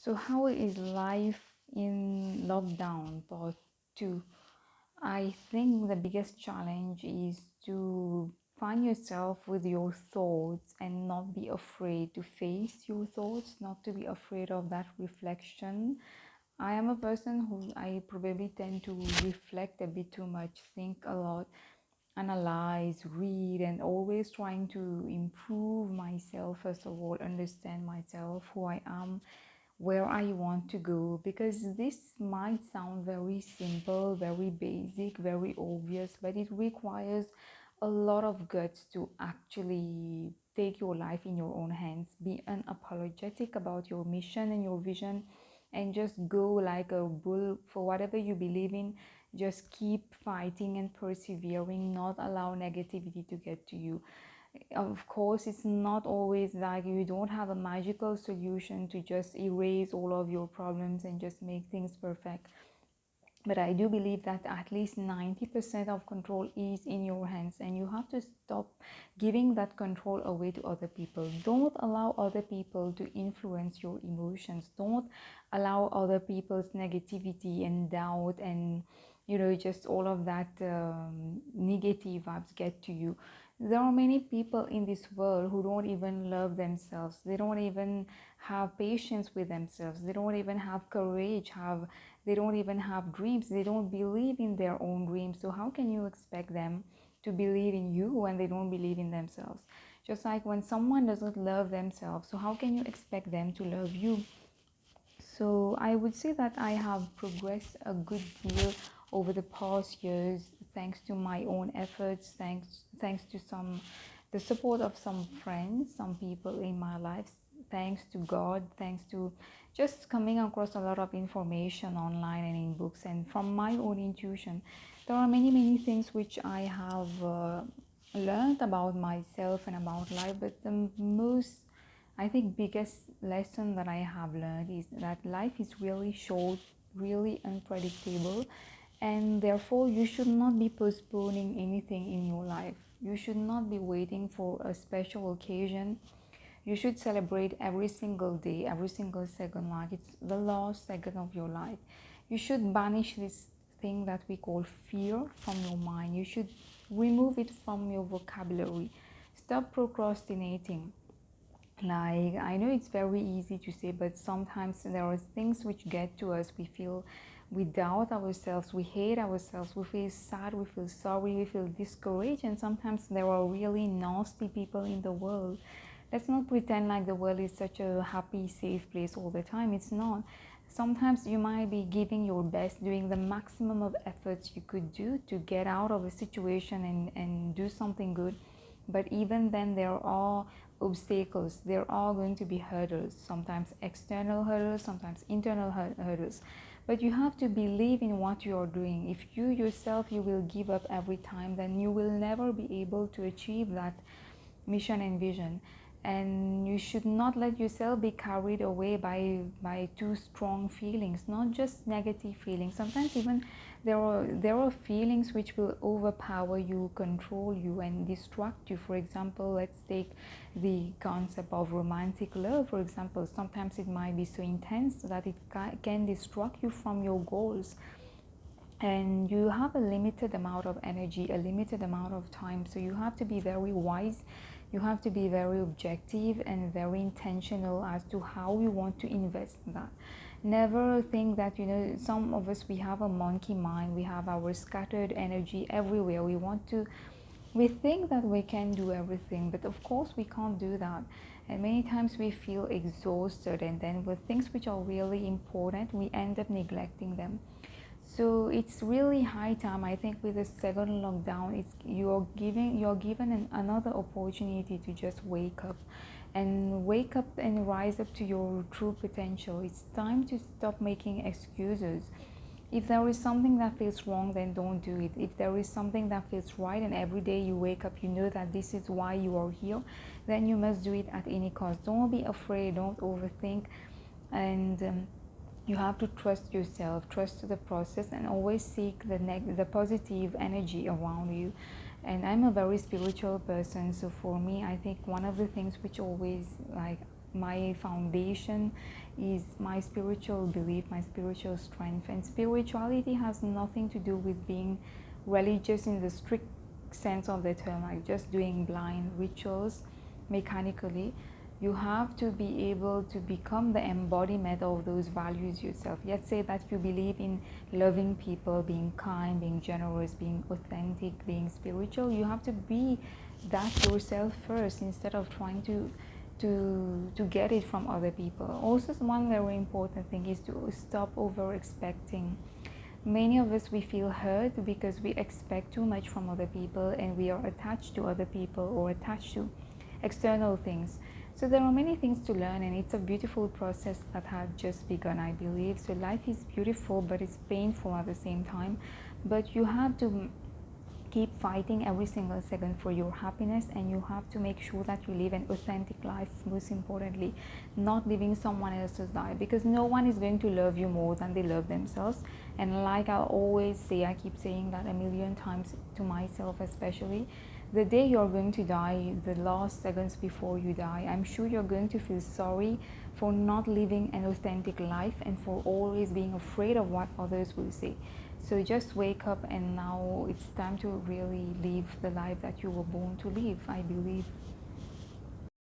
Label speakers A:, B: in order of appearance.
A: So, how is life in lockdown? Part 2. I think the biggest challenge is to find yourself with your thoughts and not be afraid to face your thoughts, not to be afraid of that reflection. I am a person who I probably tend to reflect a bit too much, think a lot, analyze, read, and always trying to improve myself, first of all, understand myself, who I am, where I want to go, because this might sound very simple, very basic, very obvious, but it requires a lot of guts to actually take your life in your own hands, be unapologetic about your mission and your vision, and just go like a bull for whatever you believe in. Just keep fighting and persevering, not allow negativity to get to you. Of course, it's not always like you don't have a magical solution to just erase all of your problems and just make things perfect, but I do believe that at least 90% of control is in your hands, and you have to stop giving that control away to other people. Don't allow other people to influence your emotions. Don't allow other people's negativity and doubt and just all of that negative vibes get to you. There are many people in this world who don't even love themselves. They don't even have patience with themselves. They don't even have courage, they don't even have dreams. They don't believe in their own dreams. So how can you expect them to believe in you when they don't believe in themselves? Just like when someone doesn't love themselves, so how can you expect them to love you? So I would say that I have progressed a good deal over the past years, thanks to my own efforts, thanks to the support of some friends, some people in my life, thanks to God, thanks to just coming across a lot of information online and in books, and from my own intuition. There are many things which I have learned about myself and about life, but the most, I think, biggest lesson that I have learned is that life is really short, really unpredictable, and therefore you should not be postponing anything in your life. You should not be waiting for a special occasion. You should celebrate every single day, every single second, like it's the last second of your life. You should banish this thing that we call fear from your mind. You should remove it from your vocabulary. Stop procrastinating. Like, I know it's very easy to say, but sometimes there are things which get to us. We feel, we doubt ourselves, we hate ourselves, we feel sad, we feel sorry, we feel discouraged, and sometimes there are really nasty people in the world. Let's not pretend like the world is such a happy, safe place all the time. It's not. Sometimes you might be giving your best, doing the maximum of efforts you could do to get out of a situation and do something good, but even then there are obstacles, there are going to be hurdles, sometimes external hurdles, sometimes internal hurdles, but you have to believe in what you are doing. If you yourself you will give up every time, then you will never be able to achieve that mission and vision. And you should not let yourself be carried away by too strong feelings, not just negative feelings. Sometimes even there are feelings which will overpower you, control you, and distract you. For example, let's take the concept of romantic love. For example, sometimes it might be so intense that it can distract you from your goals, and you have a limited amount of energy, a limited amount of time. So you have to be very wise, you have to be very objective and very intentional as to how you want to invest that. Never think that, some of us, we have a monkey mind, we have our scattered energy everywhere. We think that we can do everything, but of course we can't do that. And many times we feel exhausted, and then with things which are really important, we end up neglecting them. So it's really high time. I think with the second lockdown, it's you're given another opportunity to just wake up and rise up to your true potential. It's time to stop making excuses. If there is something that feels wrong, then don't do it. If there is something that feels right, and every day you wake up, you know that this is why you are here, then you must do it at any cost. Don't be afraid. Don't overthink, and you have to trust yourself, trust the process, and always seek the positive energy around you. And I'm a very spiritual person, so for me, I think one of the things which always like my foundation is my spiritual belief, my spiritual strength. And spirituality has nothing to do with being religious in the strict sense of the term, like just doing blind rituals mechanically. You have to be able to become the embodiment of those values yourself. Let's say that you believe in loving people, being kind, being generous, being authentic, being spiritual. You have to be that yourself first, instead of trying to get it from other people. Also, one very important thing is to stop over expecting. Many of us, we feel hurt because we expect too much from other people, and we are attached to other people or attached to external things. So there are many things to learn, and it's a beautiful process that has just begun, I believe. So life is beautiful, but it's painful at the same time. But you have to keep fighting every single second for your happiness, and you have to make sure that you live an authentic life, most importantly, not living someone else's life, because no one is going to love you more than they love themselves. And like I always say, I keep saying that a million times to myself especially, the day you're going to die, the last seconds before you die, I'm sure you're going to feel sorry for not living an authentic life and for always being afraid of what others will say. So just wake up, and now it's time to really live the life that you were born to live, I believe.